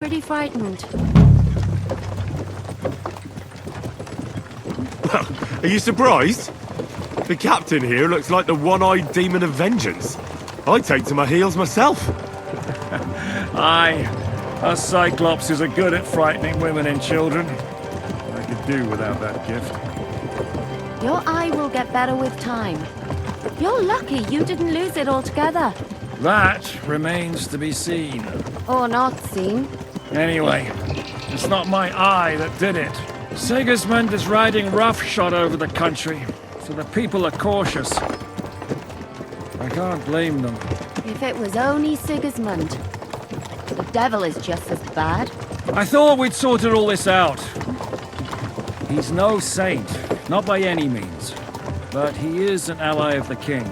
Pretty frightened. Well, are you surprised? The captain here looks like the one-eyed demon of vengeance. I'd take to my heels myself. Aye, us Cyclopses are good at frightening women and children. I could do without that gift. Your eye will get better with time. You're lucky you didn't lose it altogether. That remains to be seen. Or not seen. Anyway, it's not my eye that did it. Sigismund is riding roughshod over the country, so the people are cautious. I can't blame them. If it was only Sigismund. The devil is just as bad. I thought we'd sorted all this out. He's no saint, not by any means. But he is an ally of the king,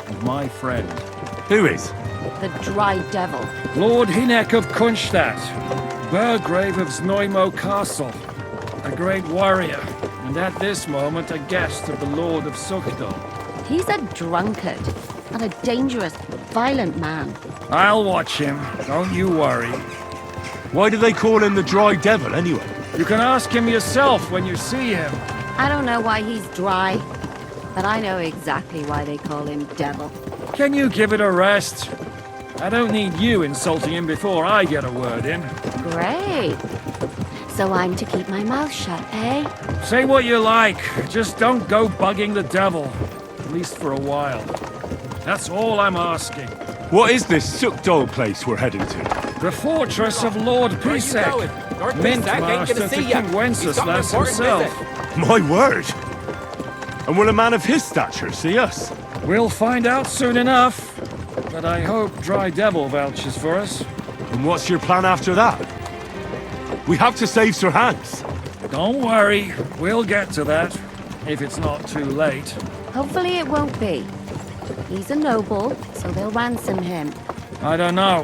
and my friend. Who is? The dry devil. Lord Hynek of Kunstadt, Burgrave of Znojmo Castle, a great warrior, and at this moment a guest of the Lord of Sukhdal. He's a drunkard, and a dangerous, violent man. I'll watch him, don't you worry. Why do they call him the Dry Devil, anyway? You can ask him yourself when you see him. I don't know why he's dry, but I know exactly why they call him Devil. Can you give it a rest? I don't need you insulting him before I get a word in. Great. So I'm to keep my mouth shut, eh? Say what you like, just don't go bugging the devil. At least for a while. That's all I'm asking. What is this Sukhdal place we're heading to? The fortress of Lord Pisek. Mint master to King Wenceslas himself. My word! And will a man of his stature see us? We'll find out soon enough. But I hope Dry Devil vouches for us. And what's your plan after that? We have to save Sir Hans. Don't worry, we'll get to that. If it's not too late. Hopefully it won't be. He's a noble, so they'll ransom him. I don't know.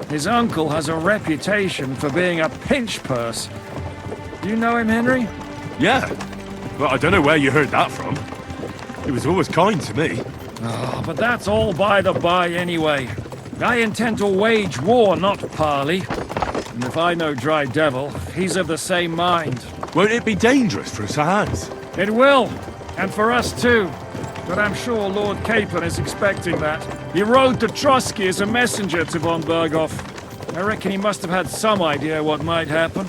His uncle has a reputation for being a pinch purse. Do you know him, Henry? Yeah. Well, I don't know where you heard that from. He was always kind to me. Oh, but that's all by the by anyway. I intend to wage war, not parley. And if I know Dry Devil, he's of the same mind. Won't it be dangerous for Sir Hans? It will, and for us too. But I'm sure Lord Capon is expecting that. He rode to Trotsky as a messenger to von Berghoff. I reckon he must have had some idea what might happen.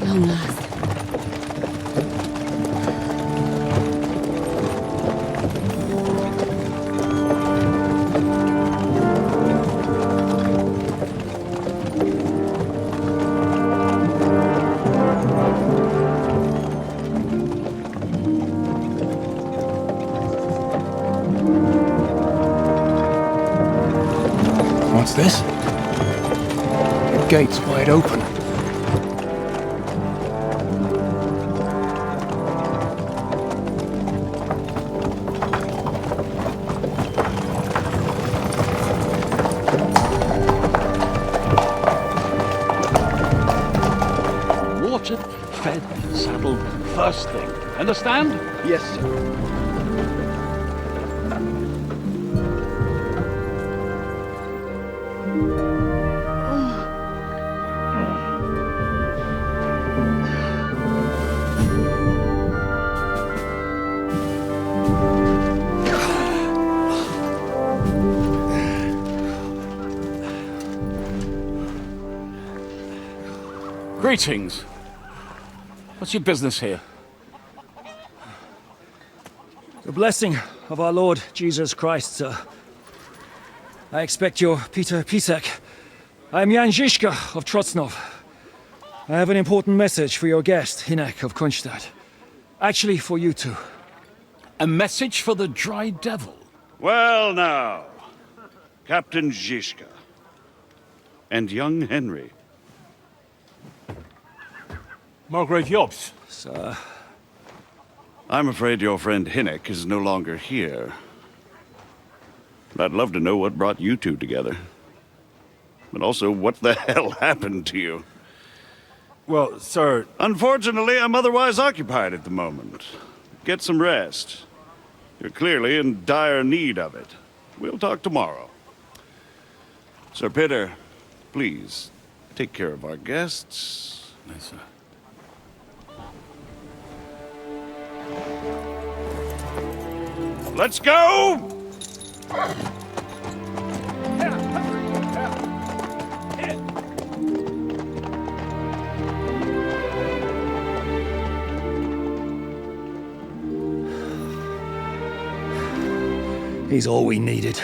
Long last. What's this? The gate's wide open. Watered, fed, saddled, first thing. Understand? Yes, sir. Greetings. What's your business here? The blessing of our Lord Jesus Christ, sir. I expect you're Peter Pisek. I'm Jan Žižka of Trocnov. I have an important message for your guest, Hynek of Kunstadt. Actually, for you two. A message for the Dry Devil. Well now, Captain Žižka and young Henry. Margrave Jobs. Sir. I'm afraid your friend Hynek is no longer here. I'd love to know what brought you two together. But also, what the hell happened to you? Well, sir... Unfortunately, I'm otherwise occupied at the moment. Get some rest. You're clearly in dire need of it. We'll talk tomorrow. Sir Peter, please, take care of our guests. Yes, sir. Let's go! He's all we needed.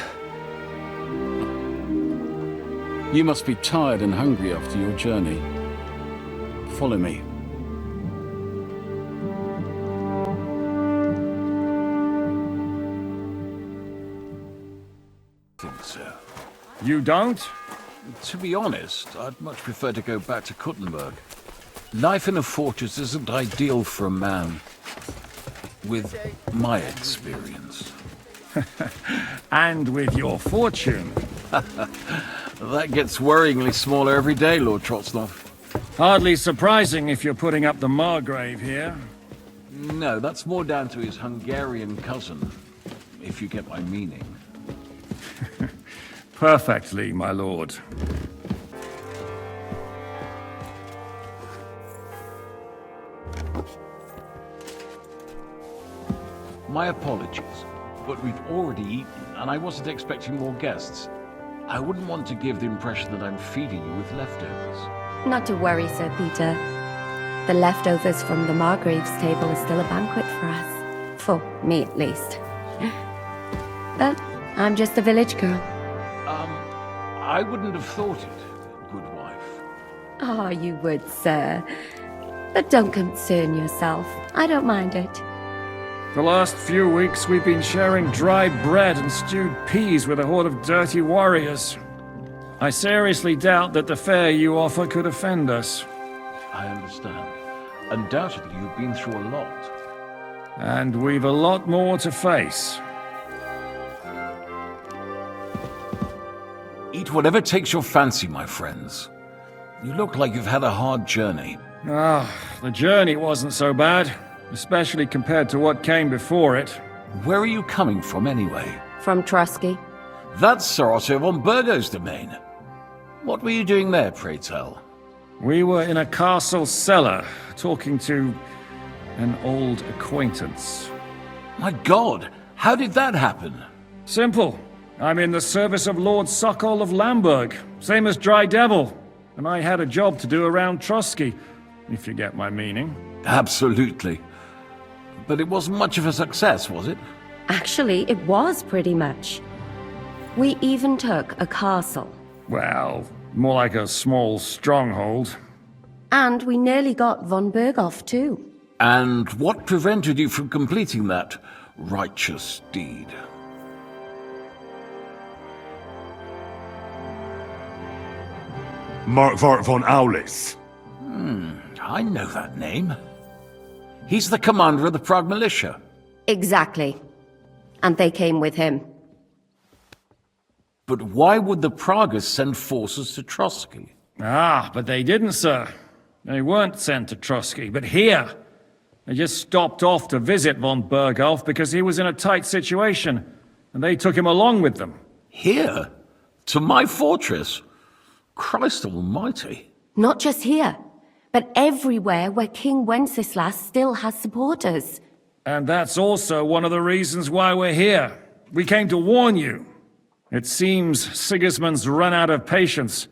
You must be tired and hungry after your journey. Follow me. Sir. You don't? To be honest, I'd much prefer to go back to Kuttenberg. Life in a fortress isn't ideal for a man with my experience. And with your fortune. That gets worryingly smaller every day, Lord Trotsnov. Hardly surprising if you're putting up the Margrave here. No, that's more down to his Hungarian cousin, if you get my meaning. Perfectly, my lord. My apologies, but we've already eaten, and I wasn't expecting more guests. I wouldn't want to give the impression that I'm feeding you with leftovers. Not to worry, Sir Peter. The leftovers from the Margrave's table is still a banquet for us. For me, at least. But I'm just a village girl. I wouldn't have thought it, good wife. Oh, you would, sir. But don't concern yourself. I don't mind it. The last few weeks we've been sharing dry bread and stewed peas with a horde of dirty warriors. I seriously doubt that the fare you offer could offend us. I understand. Undoubtedly, you've been through a lot. And we've a lot more to face. Eat whatever takes your fancy, my friends. You look like you've had a hard journey. The journey wasn't so bad, especially compared to what came before it. Where are you coming from, anyway? From Trusky. That's Sir Otto von Burgo's domain. What were you doing there, pray tell? We were in a castle cellar, talking to an old acquaintance. My God, how did that happen? Simple. I'm in the service of Lord Sokol of Lamberg, same as Dry Devil, and I had a job to do around Trusky, if you get my meaning. Absolutely. But it wasn't much of a success, was it? Actually, it was pretty much. We even took a castle. Well, more like a small stronghold. And we nearly got von Berghoff, too. And what prevented you from completing that righteous deed? Markvart von Aulis. I know that name. He's the commander of the Prague militia. Exactly. And they came with him. But why would the Praguers send forces to Trotsky? But they didn't, sir. They weren't sent to Trusky, but here. They just stopped off to visit von Berghoff because he was in a tight situation, and they took him along with them. Here? To my fortress? Christ almighty. Not just here, but everywhere where King Wenceslas still has supporters. And that's also one of the reasons why we're here. We came to warn you. It seems Sigismund's run out of patience.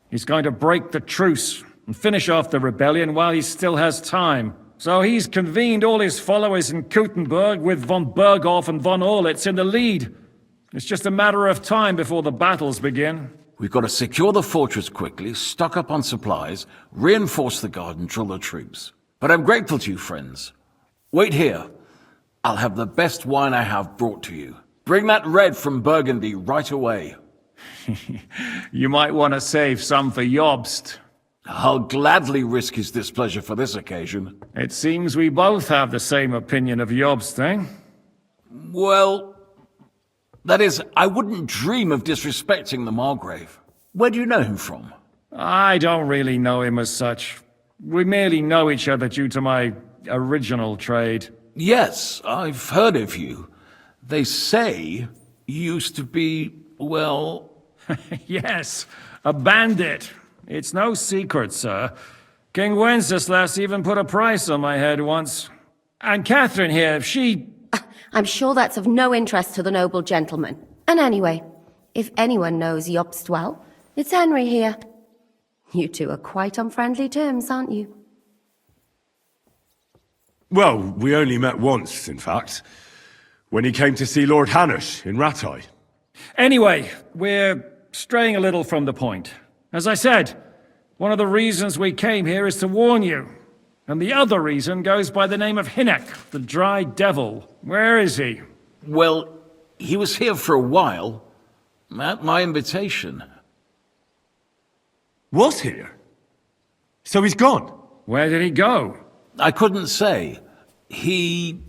He's going to break the truce and finish off the rebellion while he still has time. So he's convened all his followers in Kuttenberg with von Berghoff and von Orlitz in the lead. It's just a matter of time before the battles begin. We've got to secure the fortress quickly, stock up on supplies, reinforce the guard and drill the troops. But I'm grateful to you, friends. Wait here. I'll have the best wine I have brought to you. Bring that red from Burgundy right away. You might want to save some for Jobst. I'll gladly risk his displeasure for this occasion. It seems we both have the same opinion of Jobst, eh? Well, That is, I wouldn't dream of disrespecting the Margrave. Where do you know him from? I don't really know him as such. We merely know each other due to my original trade. Yes, I've heard of you. They say you used to be, well... Yes, a bandit. It's no secret, sir. King Wenceslas even put a price on my head once. And Catherine here, she... I'm sure that's of no interest to the noble gentleman. And anyway, if anyone knows Jobst well, it's Henry here. You two are quite on friendly terms, aren't you? Well, we only met once, in fact. When he came to see Lord Hanush in Rattay. Anyway, we're straying a little from the point. As I said, one of the reasons we came here is to warn you. And the other reason goes by the name of Hynek, the Dry Devil. Where is he? Well, he was here for a while. At my invitation. Was here? So he's gone? Where did he go? I couldn't say. He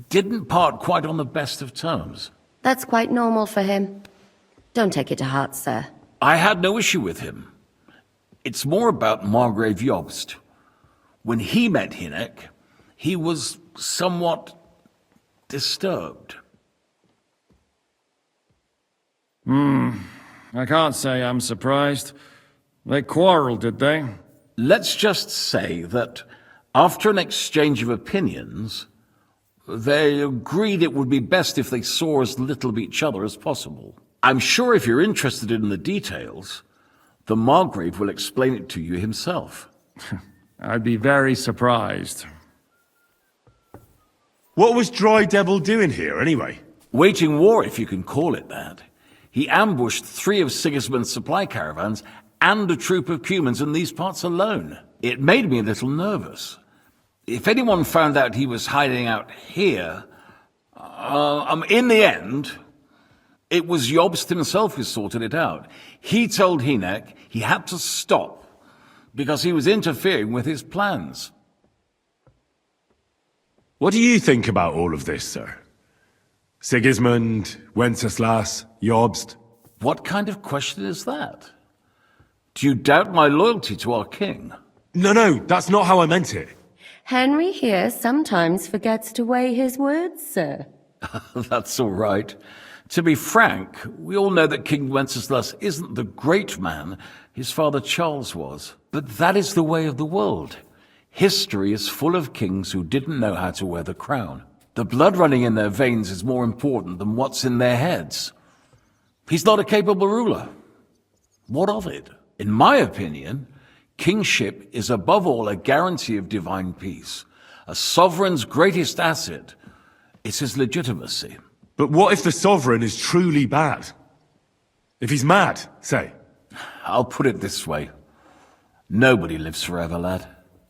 didn't part quite on the best of terms. That's quite normal for him. Don't take it to heart, sir. I had no issue with him. It's more about Margrave Jobst. When he met Hynek, he was somewhat disturbed. I can't say I'm surprised. They quarreled, did they? Let's just say that after an exchange of opinions, they agreed it would be best if they saw as little of each other as possible. I'm sure if you're interested in the details, the Margrave will explain it to you himself. I'd be very surprised. What was Dry Devil doing here, anyway? Waging war, if you can call it that. He ambushed 3 of Sigismund's supply caravans and a troop of Cumans in these parts alone. It made me a little nervous. If anyone found out he was hiding out here, in the end, it was Jobst himself who sorted it out. He told Hynek he had to stop because he was interfering with his plans. What do you think about all of this, sir? Sigismund, Wenceslas, Jobst? What kind of question is that? Do you doubt my loyalty to our king? No, that's not how I meant it. Henry here sometimes forgets to weigh his words, sir. That's all right. To be frank, we all know that King Wenceslas isn't the great man his father Charles was. But that is the way of the world. History is full of kings who didn't know how to wear the crown. The blood running in their veins is more important than what's in their heads. He's not a capable ruler. What of it? In my opinion, kingship is above all a guarantee of divine peace. A sovereign's greatest asset is his legitimacy. But what if the sovereign is truly bad? If he's mad, say? I'll put it this way. Nobody lives forever, lad.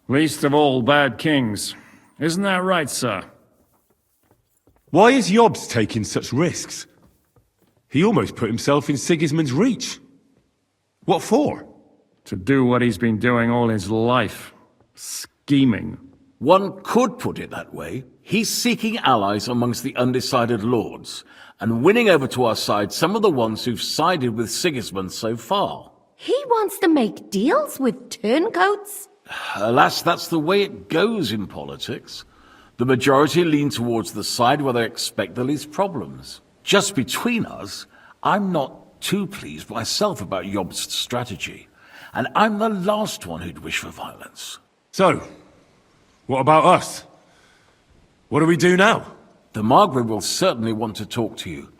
Least of all bad kings. Isn't that right, sir? Why is Jobst taking such risks? He almost put himself in Sigismund's reach. What for? To do what he's been doing all his life. Scheming. One could put it that way. He's seeking allies amongst the undecided lords, and winning over to our side some of the ones who've sided with Sigismund so far. He wants to make deals with turncoats? Alas, that's the way it goes in politics. The majority lean towards the side where they expect the least problems. Just between us, I'm not too pleased myself about Jobst's strategy, and I'm the last one who'd wish for violence. So, what about us? What do we do now? The Margrave will certainly want to talk to you,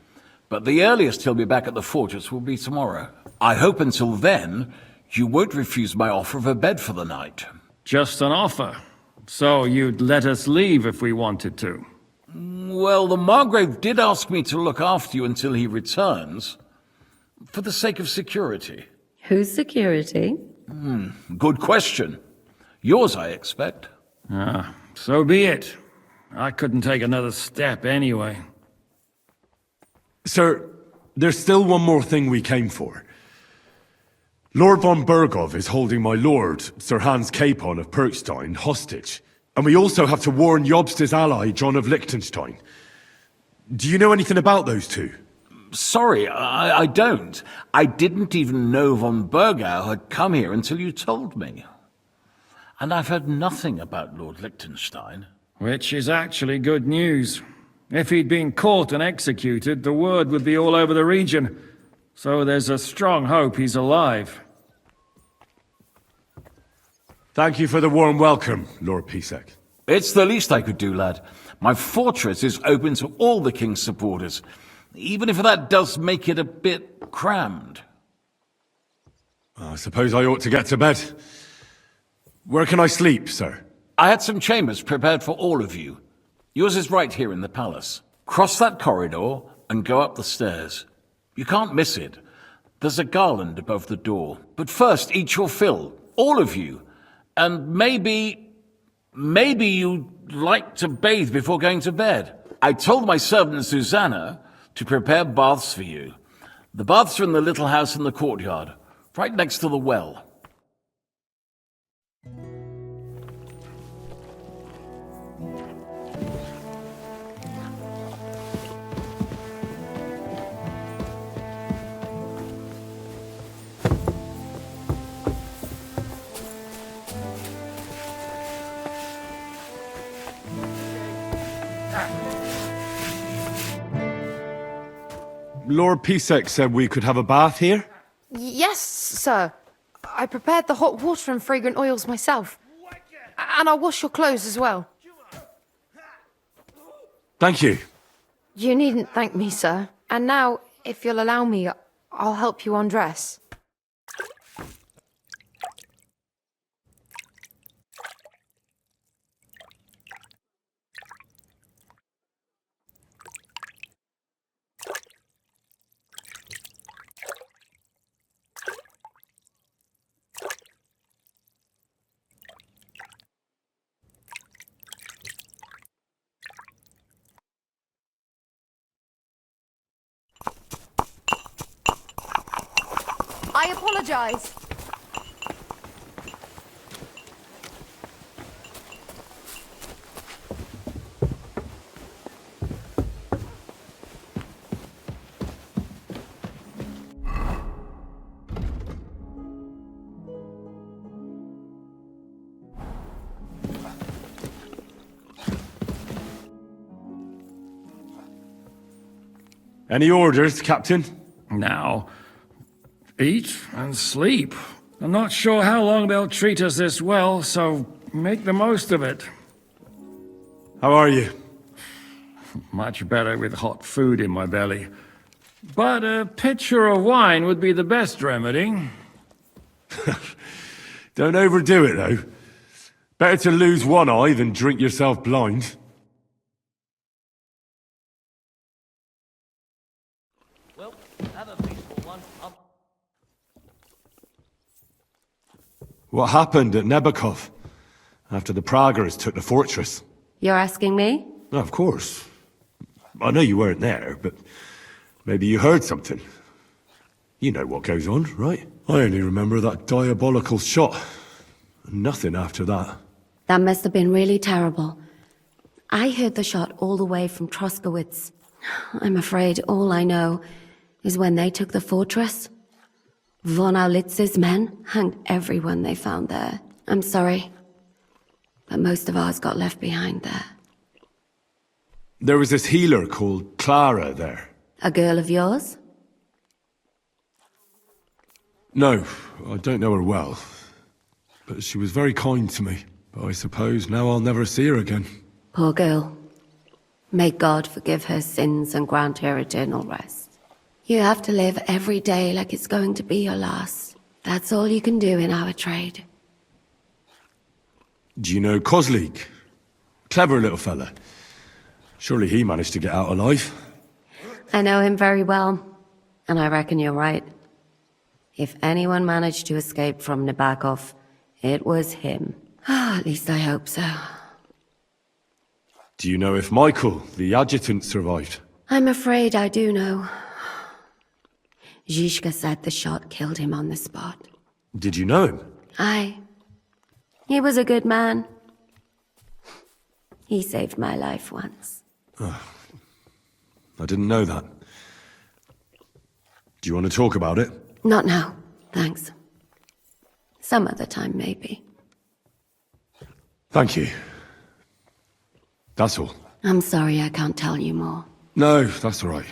but the earliest he'll be back at the fortress will be tomorrow. I hope until then, you won't refuse my offer of a bed for the night. Just an offer. So you'd let us leave if we wanted to? Well, the Margrave did ask me to look after you until he returns, for the sake of security. Whose security? Good question. Yours, I expect. So be it. I couldn't take another step anyway. Sir, there's still one more thing we came for. Lord von Bergov is holding my lord, Sir Hans Capon of Perkstein, hostage. And we also have to warn Jobst's ally, John of Liechtenstein. Do you know anything about those two? Sorry, I don't. I didn't even know von Burgau had come here until you told me. And I've heard nothing about Lord Liechtenstein. Which is actually good news. If he'd been caught and executed, the word would be all over the region. So there's a strong hope he's alive. Thank you for the warm welcome, Lord Pisek. It's the least I could do, lad. My fortress is open to all the king's supporters, even if that does make it a bit crammed. I suppose I ought to get to bed. Where can I sleep, sir? I had some chambers prepared for all of you. Yours is right here in the palace. Cross that corridor and go up the stairs. You can't miss it. There's a garland above the door. But first, eat your fill, all of you. And maybe you'd like to bathe before going to bed. I told my servant Susanna to prepare baths for you. The baths are in the little house in the courtyard, right next to the well. Lord Pisek said we could have a bath here? Yes, sir. I prepared the hot water and fragrant oils myself. And I'll wash your clothes as well. Thank you. You needn't thank me, sir. And now, if you'll allow me, I'll help you undress. I apologize. Any orders, Captain? Now, eat and sleep. I'm not sure how long they'll treat us this well, so make the most of it. How are you? Much better with hot food in my belly. But a pitcher of wine would be the best remedy. Don't overdo it, though. Better to lose one eye than drink yourself blind. Well, have a peaceful one. What happened at Nebakov after the Praguers took the fortress? You're asking me? No, of course. I know you weren't there, but maybe you heard something. You know what goes on, right? I only remember that diabolical shot. Nothing after that. That must have been really terrible. I heard the shot all the way from Troskowitz. I'm afraid all I know is when they took the fortress, von Aulitz's men hanged everyone they found there. I'm sorry, but most of ours got left behind there. There was this healer called Clara there. A girl of yours? No, I don't know her well. But she was very kind to me. But I suppose now I'll never see her again. Poor girl. May God forgive her sins and grant her eternal rest. You have to live every day like it's going to be your last. That's all you can do in our trade. Do you know Kozlik? Clever little fella. Surely he managed to get out alive. I know him very well, and I reckon you're right. If anyone managed to escape from Nabokov, it was him. At least I hope so. Do you know if Michael, the adjutant, survived? I'm afraid I do know. Zizka said the shot killed him on the spot. Did you know him? Aye. He was a good man. He saved my life once. I didn't know that. Do you want to talk about it? Not now, thanks. Some other time, maybe. Thank you. That's all. I'm sorry I can't tell you more. No, that's all right.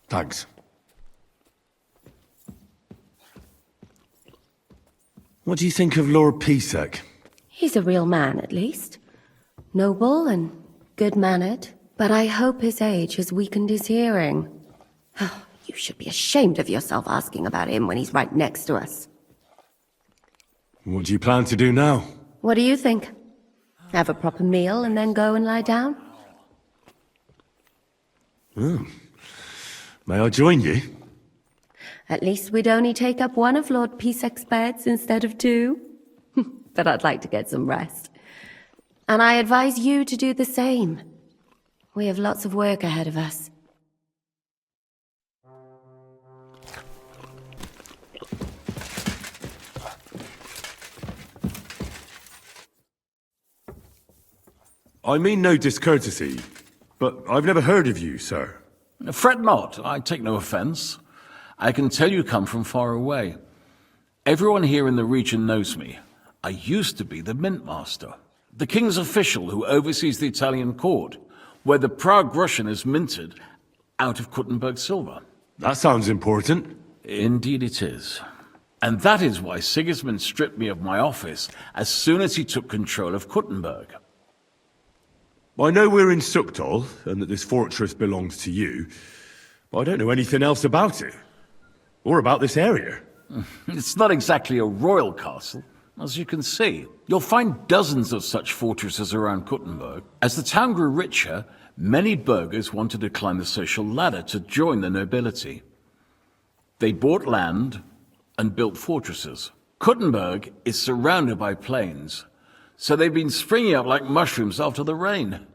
Thanks. What do you think of Lord Pisek? He's a real man, at least. Noble and good-mannered. But I hope his age has weakened his hearing. You should be ashamed of yourself asking about him when he's right next to us. What do you plan to do now? What do you think? Have a proper meal and then go and lie down? May I join you? At least we'd only take up one of Lord Pisek's beds instead of two. But I'd like to get some rest. And I advise you to do the same. We have lots of work ahead of us. I mean no discourtesy, but I've never heard of you, sir. Fret not, I take no offense. I can tell you come from far away. Everyone here in the region knows me. I used to be the mint master, the king's official who oversees the Italian court, where the Prague Russian is minted out of Kuttenberg silver. That sounds important. Indeed it is. And that is why Sigismund stripped me of my office as soon as he took control of Kuttenberg. I know we're in Sukdal, and that this fortress belongs to you, but I don't know anything else about it. Or about this area. It's not exactly a royal castle, as you can see. You'll find dozens of such fortresses around Kuttenberg. As the town grew richer, many burghers wanted to climb the social ladder to join the nobility. They bought land and built fortresses. Kuttenberg is surrounded by plains, so they've been springing up like mushrooms after the rain.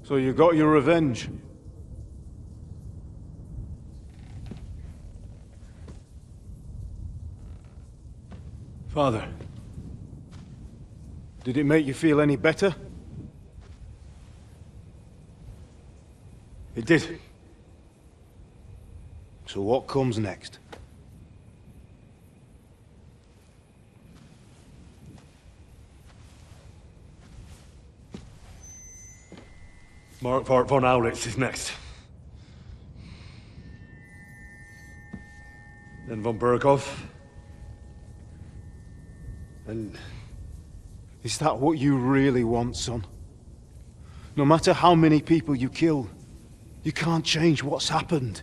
So you got your revenge? Father, did it make you feel any better? It did. So what comes next? Mark von Aulitz is next. Then von Berghoff. And is that what you really want, son? No matter how many people you kill, you can't change what's happened.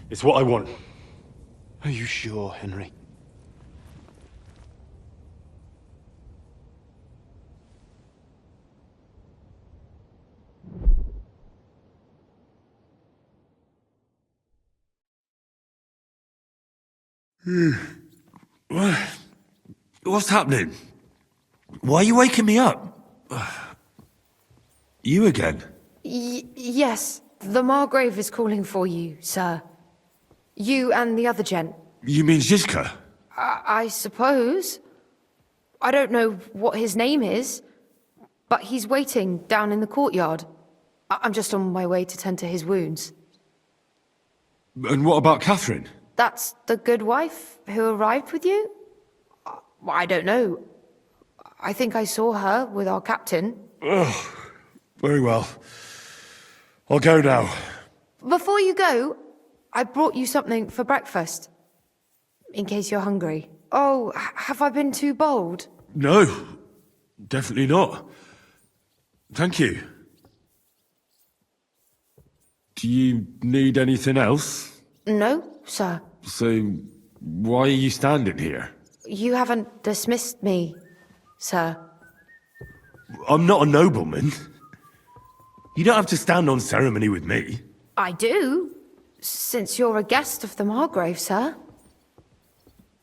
It's what I want. Are you sure, Henry? What's happening? Why are you waking me up? You again? Yes, the Margrave is calling for you, sir. You and the other gent. You mean Zizka? I suppose. I don't know what his name is, but he's waiting down in the courtyard. I'm just on my way to tend to his wounds. And what about Catherine? That's the good wife who arrived with you? I don't know. I think I saw her with our captain. Very well. I'll go now. Before you go, I brought you something for breakfast. In case you're hungry. Oh, have I been too bold? No, definitely not. Thank you. Do you need anything else? No, sir. So, why are you standing here? You haven't dismissed me, sir. I'm not a nobleman. You don't have to stand on ceremony with me. I do, since you're a guest of the Margrave, sir.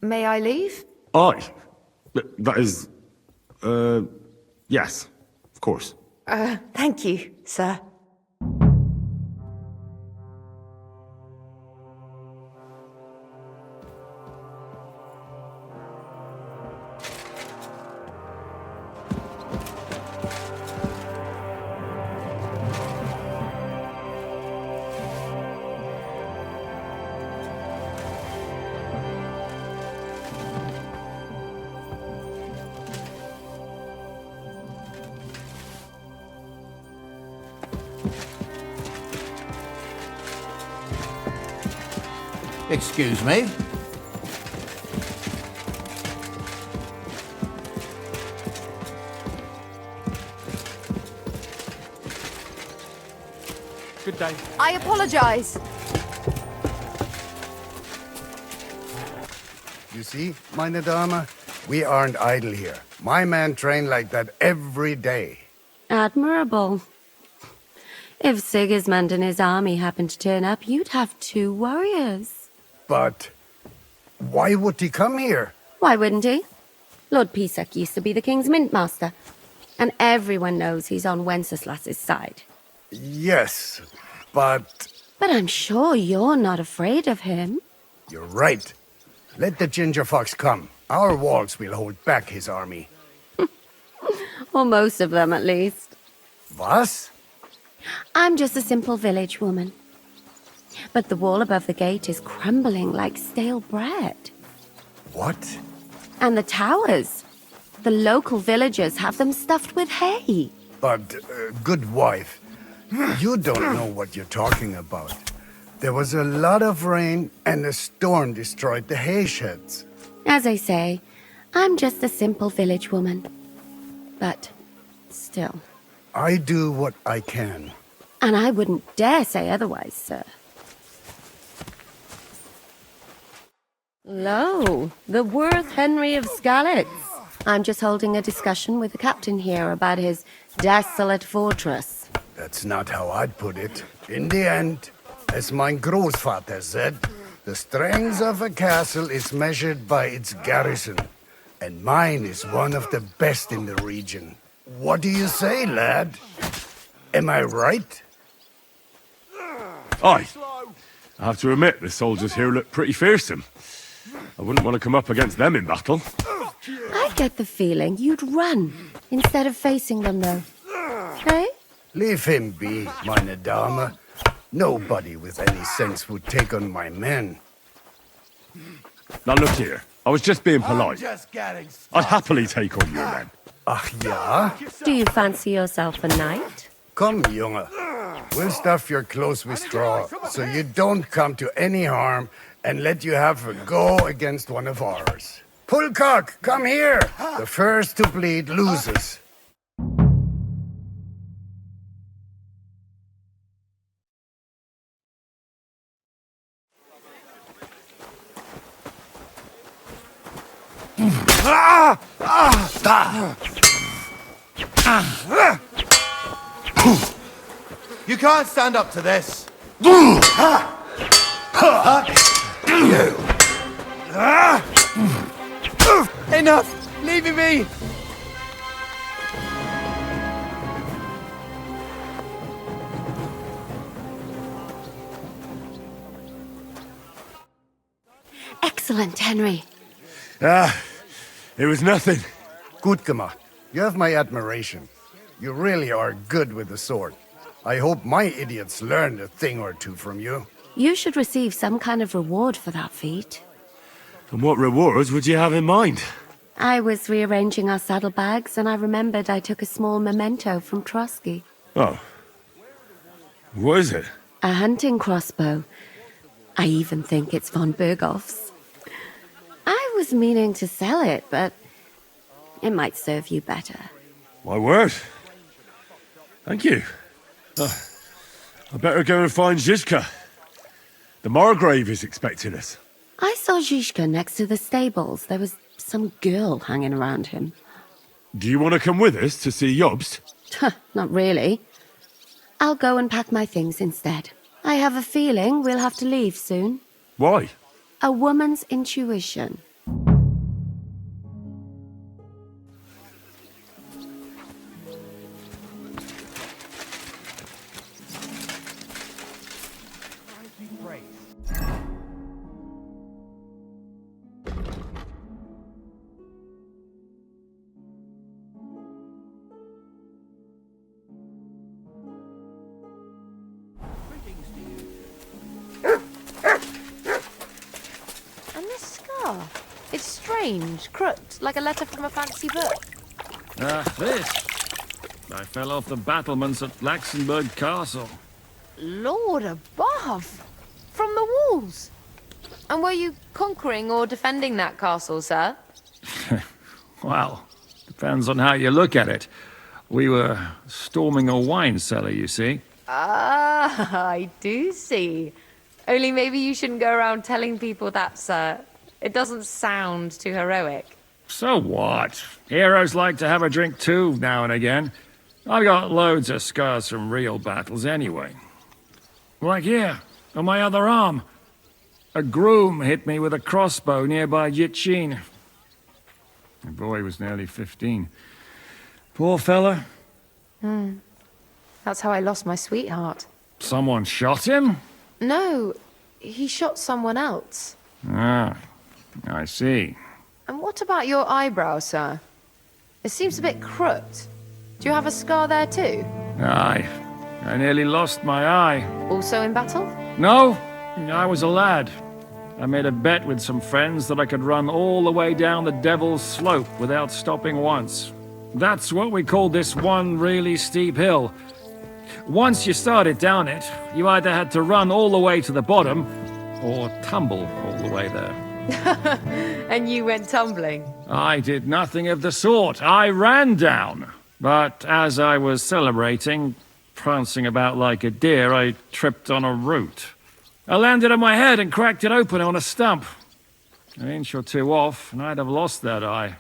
May I leave? Aye. That is... yes, of course. Thank you, sir. Excuse me? Good day. I apologize. You see, meine Dame, we aren't idle here. My men train like that every day. Admirable. If Sigismund and his army happened to turn up, you'd have 2 warriors. But why would he come here? Why wouldn't he? Lord Pisak used to be the king's mint master, and everyone knows he's on Wenceslas's side. Yes, but... But I'm sure you're not afraid of him. You're right. Let the ginger fox come. Our walls will hold back his army. Or most of them, at least. Was? I'm just a simple village woman. But the wall above the gate is crumbling like stale bread. What? And the towers. The local villagers have them stuffed with hay. But, good wife, you don't know what you're talking about. There was a lot of rain, and a storm destroyed the hay sheds. As I say, I'm just a simple village woman. But still. I do what I can. And I wouldn't dare say otherwise, sir. Lo, the Worth Henry of Skalitz. I'm just holding a discussion with the captain here about his desolate fortress. That's not how I'd put it. In the end, as my Großvater said, the strength of a castle is measured by its garrison. And mine is one of the best in the region. What do you say, lad? Am I right? Aye. I have to admit, the soldiers here look pretty fearsome. I wouldn't want to come up against them in battle. I get the feeling you'd run instead of facing them, though. Hey? Leave him be, meine Dame. Nobody with any sense would take on my men. Now look here, I was just being polite. Just getting I'd happily take on your men. Ach ja? Do you fancy yourself a knight? Come, Junge. We'll stuff your clothes with straw, so you don't come to any harm, and let you have a go against one of ours. Pullcock, come here! The first to bleed loses. You can't stand up to this. Enough! Leave me be! Excellent, Henry. It was nothing. Gut gemacht. You have my admiration. You really are good with the sword. I hope my idiots learned a thing or two from you. You should receive some kind of reward for that feat. And what rewards would you have in mind? I was rearranging our saddlebags and I remembered I took a small memento from Trotsky. Oh. What is it? A hunting crossbow. I even think it's von Berghoff's. I was meaning to sell it, but it might serve you better. My word. Thank you. I better go and find Zizka. The Margrave is expecting us. I saw Zizka next to the stables. There was some girl hanging around him. Do you want to come with us to see Jobst? Not really. I'll go and pack my things instead. I have a feeling we'll have to leave soon. Why? A woman's intuition. And this scar? It's strange, crooked, like a letter from a fancy book. This. I fell off the battlements at Laxenburg Castle. Lord above! From the walls! And were you conquering or defending that castle, sir? Well, depends on how you look at it. We were storming a wine cellar, you see. Ah, I do see. Only maybe you shouldn't go around telling people that, sir. It doesn't sound too heroic. So what? Heroes like to have a drink too, now and again. I've got loads of scars from real battles anyway. Like here, on my other arm. A groom hit me with a crossbow nearby Yitchin. The boy was nearly 15. Poor fella. That's how I lost my sweetheart. Someone shot him? No, he shot someone else. Ah, I see. And what about your eyebrow, sir? It seems a bit crooked. Do you have a scar there too? Aye, I nearly lost my eye. Also in battle? No, I was a lad. I made a bet with some friends that I could run all the way down the Devil's Slope without stopping once. That's what we called this one really steep hill. Once you started down it, you either had to run all the way to the bottom, or tumble all the way there. And you went tumbling? I did nothing of the sort. I ran down. But as I was celebrating, prancing about like a deer, I tripped on a root. I landed on my head and cracked it open on a stump. An inch or two off, and I'd have lost that eye.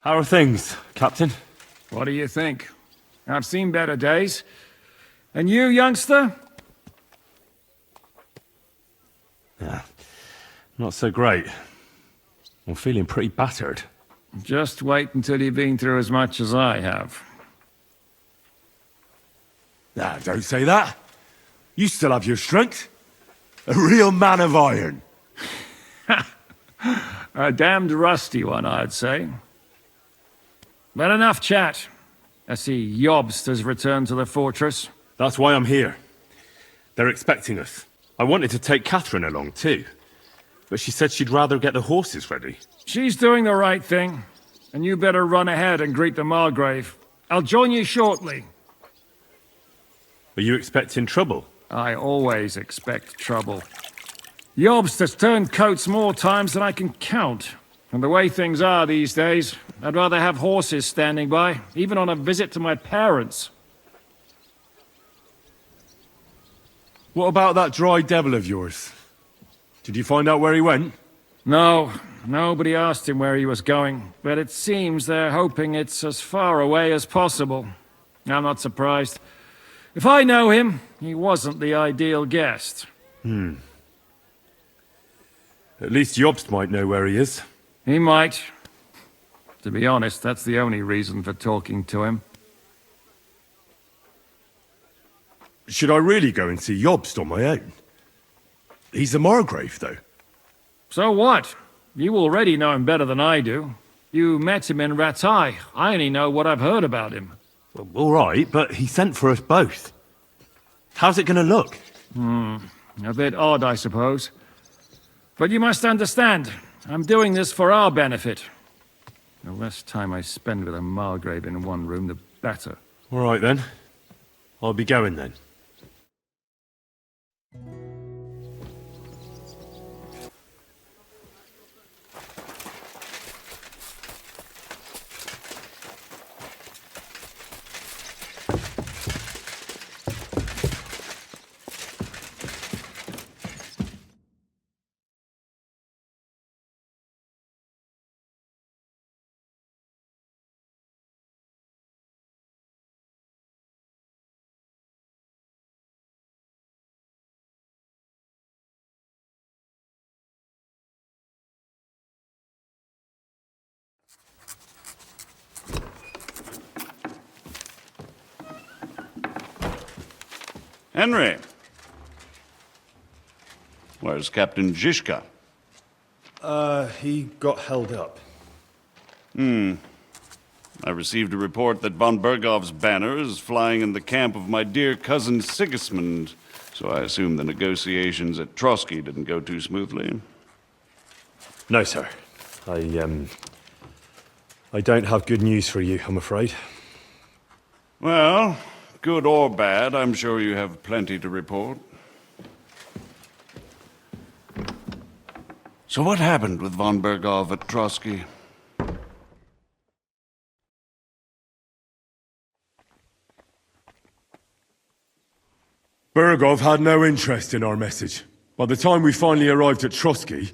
How are things, Captain? What do you think? I've seen better days. And you, youngster? Yeah, not so great. I'm feeling pretty battered. Just wait until you've been through as much as I have. Nah, don't say that. You still have your strength. A real man of iron. A damned rusty one, I'd say. But enough chat. I see Jobst has returned to the fortress. That's why I'm here. They're expecting us. I wanted to take Catherine along too, but she said she'd rather get the horses ready. She's doing the right thing, and you better run ahead and greet the Margrave. I'll join you shortly. Are you expecting trouble? I always expect trouble. Jobst has turned coats more times than I can count. And the way things are these days, I'd rather have horses standing by, even on a visit to my parents. What about that dry devil of yours? Did you find out where he went? No, nobody asked him where he was going, but it seems they're hoping it's as far away as possible. I'm not surprised. If I know him, he wasn't the ideal guest. At least Jobst might know where he is. He might. To be honest, that's the only reason for talking to him. Should I really go and see Jobst on my own? He's the Margrave, though. So what? You already know him better than I do. You met him in Ratai. I only know what I've heard about him. Well, all right, but he sent for us both. How's it going to look? A bit odd, I suppose. But you must understand, I'm doing this for our benefit. The less time I spend with a Margrave in one room, the better. All right then. I'll be going then. Henry! Where's Captain Zizka? He got held up. I received a report that von Bergov's banner is flying in the camp of my dear cousin Sigismund, so I assume the negotiations at Trotsky didn't go too smoothly. No, sir. I don't have good news for you, I'm afraid. Well, good or bad, I'm sure you have plenty to report. So what happened with von Bergov at Trotsky? Bergov had no interest in our message. By the time we finally arrived at Trotsky,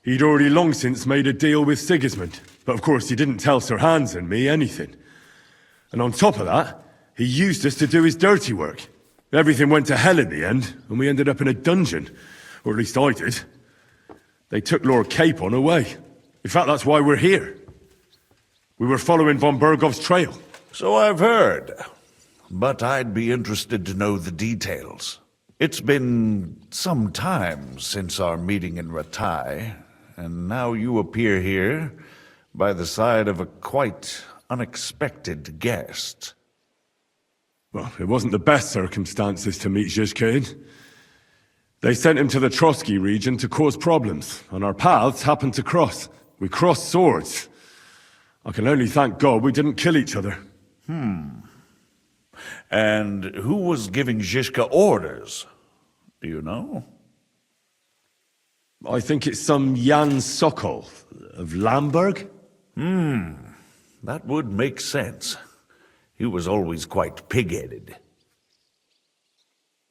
he'd already long since made a deal with Sigismund. But of course he didn't tell Sir Hans and me anything. And on top of that, he used us to do his dirty work. Everything went to hell in the end, and we ended up in a dungeon. Or at least I did. They took Lord Capon away. In fact, that's why we're here. We were following von Bergov's trail. So I've heard. But I'd be interested to know the details. It's been some time since our meeting in Ratai, and now you appear here by the side of a quite unexpected guest. Well, it wasn't the best circumstances to meet Zizka in. They sent him to the Trotsky region to cause problems, and our paths happened to cross. We crossed swords. I can only thank God we didn't kill each other. And who was giving Zizka orders? Do you know? I think it's some Jan Sokol of Lamberg? That would make sense. He was always quite pig-headed.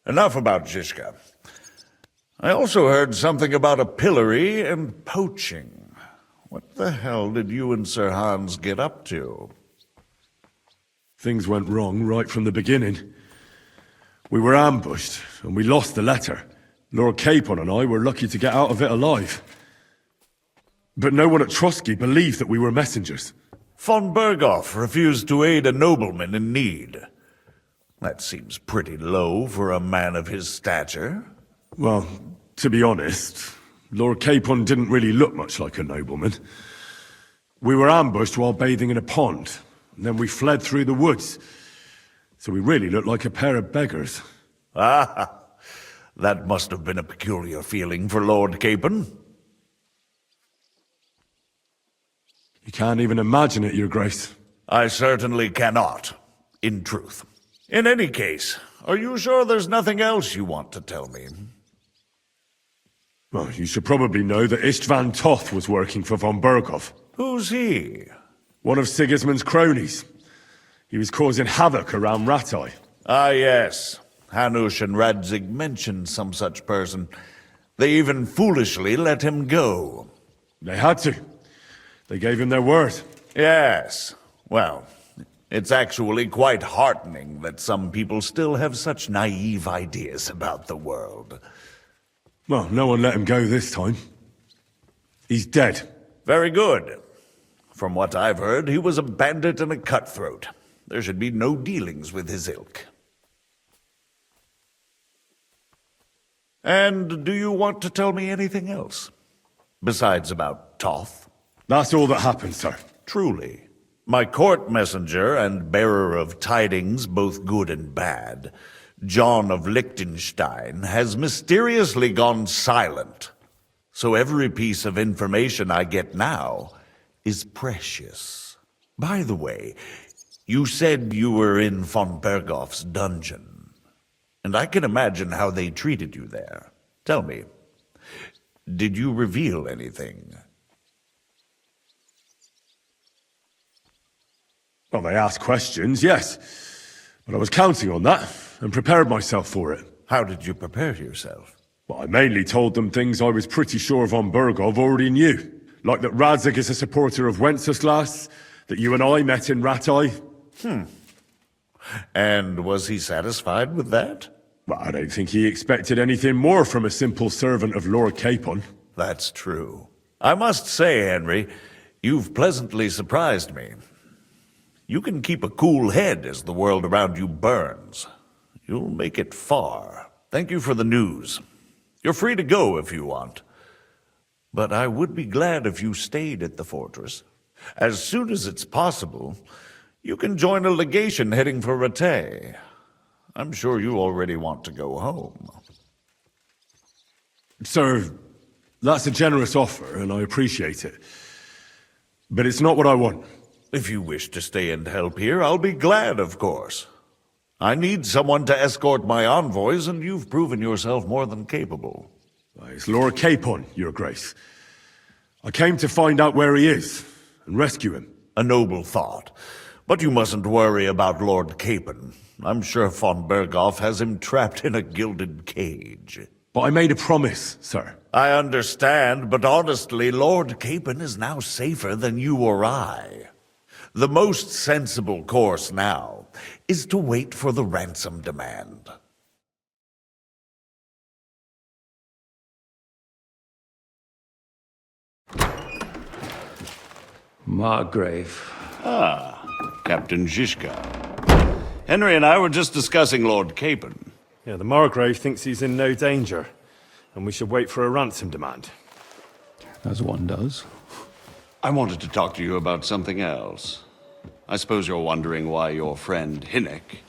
Enough about Zizka. I also heard something about a pillory and poaching. What the hell did you and Sir Hans get up to? Things went wrong right from the beginning. We were ambushed, and we lost the letter. Lord Capon and I were lucky to get out of it alive. But no one at Trotsky believed that we were messengers. Von Bergov refused to aid a nobleman in need. That seems pretty low for a man of his stature. Well, to be honest, Lord Capon didn't really look much like a nobleman. We were ambushed while bathing in a pond, and then we fled through the woods. So we really looked like a pair of beggars. Ah, that must have been a peculiar feeling for Lord Capon. You can't even imagine it, Your Grace. I certainly cannot, in truth. In any case, are you sure there's nothing else you want to tell me? Well, you should probably know that Istvan Toth was working for von Bergov. Who's he? One of Sigismund's cronies. He was causing havoc around Ratai. Ah, yes. Hanush and Radzig mentioned some such person. They even foolishly let him go. They had to. They gave him their word. Yes. Well, it's actually quite heartening that some people still have such naive ideas about the world. Well, no one let him go this time. He's dead. Very good. From what I've heard, he was a bandit and a cutthroat. There should be no dealings with his ilk. And do you want to tell me anything else? Besides about Toth? That's all that happened, sir. Truly. My court messenger and bearer of tidings, both good and bad, John of Liechtenstein, has mysteriously gone silent. So every piece of information I get now is precious. By the way, you said you were in von Berghoff's dungeon, and I can imagine how they treated you there. Tell me, did you reveal anything? Well, they asked questions, yes. But I was counting on that, and prepared myself for it. How did you prepare yourself? Well, I mainly told them things I was pretty sure von Berghoff already knew. Like that Radzig is a supporter of Wenceslas, that you and I met in Rattay. And was he satisfied with that? Well, I don't think he expected anything more from a simple servant of Lord Capon. That's true. I must say, Henry, you've pleasantly surprised me. You can keep a cool head as the world around you burns. You'll make it far. Thank you for the news. You're free to go if you want. But I would be glad if you stayed at the fortress. As soon as it's possible, you can join a legation heading for Rattay. I'm sure you already want to go home. Sir, that's a generous offer, and I appreciate it. But it's not what I want. If you wish to stay and help here, I'll be glad, of course. I need someone to escort my envoys, and you've proven yourself more than capable. It's Lord Capon, Your Grace. I came to find out where he is, and rescue him. A noble thought. But you mustn't worry about Lord Capon. I'm sure von Berghoff has him trapped in a gilded cage. But I made a promise, sir. I understand, but honestly, Lord Capon is now safer than you or I. The most sensible course now is to wait for the ransom demand. Margrave. Ah, Captain Zizka. Henry and I were just discussing Lord Capon. Yeah, the Margrave thinks he's in no danger, and we should wait for a ransom demand. As one does. I wanted to talk to you about something else. I suppose you're wondering why your friend Hinnek,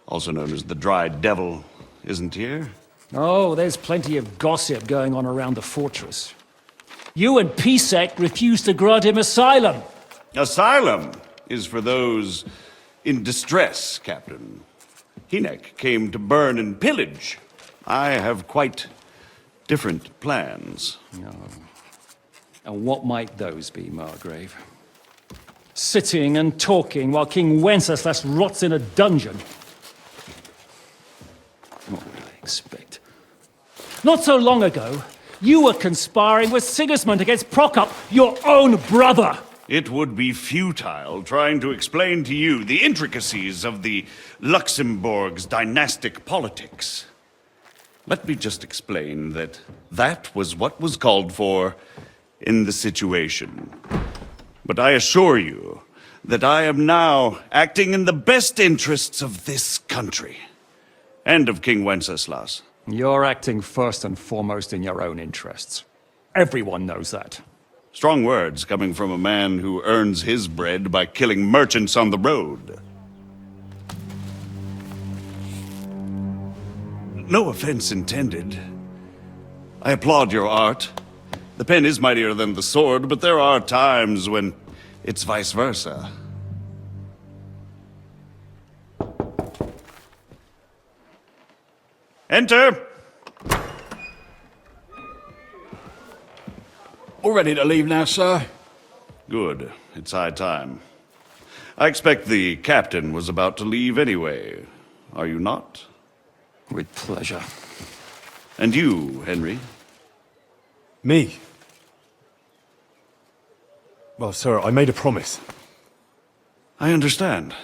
also known as the Dried Devil, isn't here? Oh, there's plenty of gossip going on around the fortress. You and Pisek refused to grant him asylum. Asylum is for those in distress, Captain. Hinnek came to burn and pillage. I have quite different plans. No. And what might those be, Margrave? Sitting and talking while King Wenceslas rots in a dungeon. What would I expect? Not so long ago, you were conspiring with Sigismund against Prokop, your own brother! It would be futile trying to explain to you the intricacies of the Luxembourg's dynastic politics. Let me just explain that that was what was called for in the situation. But I assure you that I am now acting in the best interests of this country and of King Wenceslas. You're acting first and foremost in your own interests. Everyone knows that. Strong words coming from a man who earns his bread by killing merchants on the road. No offense intended. I applaud your art. The pen is mightier than the sword, but there are times when it's vice versa. Enter! All ready to leave now, sir? Good. It's high time. I expect the captain was about to leave anyway. Are you not? With pleasure. And you, Henry? Me? Well, sir, I made a promise. I understand.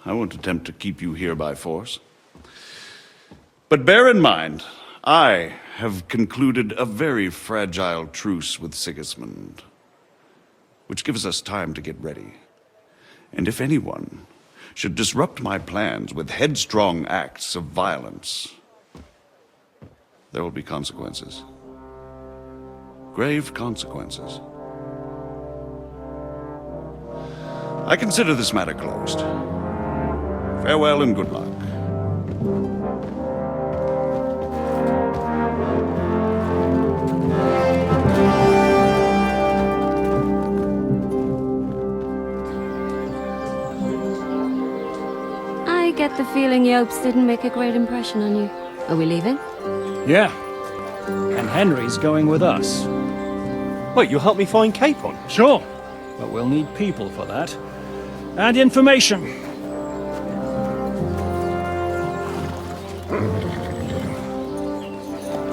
I won't attempt to keep you here by force. But bear in mind, I have concluded a very fragile truce with Sigismund, which gives us time to get ready. And if anyone should disrupt my plans with headstrong acts of violence, there will be consequences. Grave consequences. I consider this matter closed. Farewell and good luck. get the feeling Yopes didn't make a great impression on you. Are we leaving? Yeah. And Henry's going with us. Wait, you'll help me find Capon? Sure. But we'll need people for that. And information.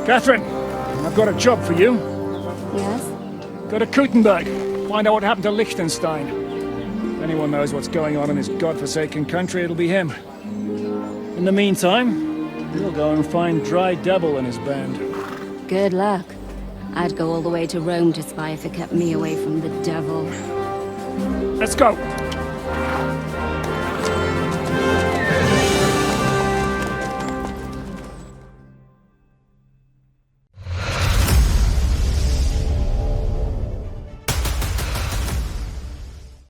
Catherine, I've got a job for you. Yes? Go to Kuttenberg. Find out what happened to Liechtenstein. If anyone knows what's going on in this godforsaken country, it'll be him. In the meantime, we'll go and find Dry Devil and his band. Good luck. I'd go all the way to Rome to spy if it kept me away from the devil. Let's go!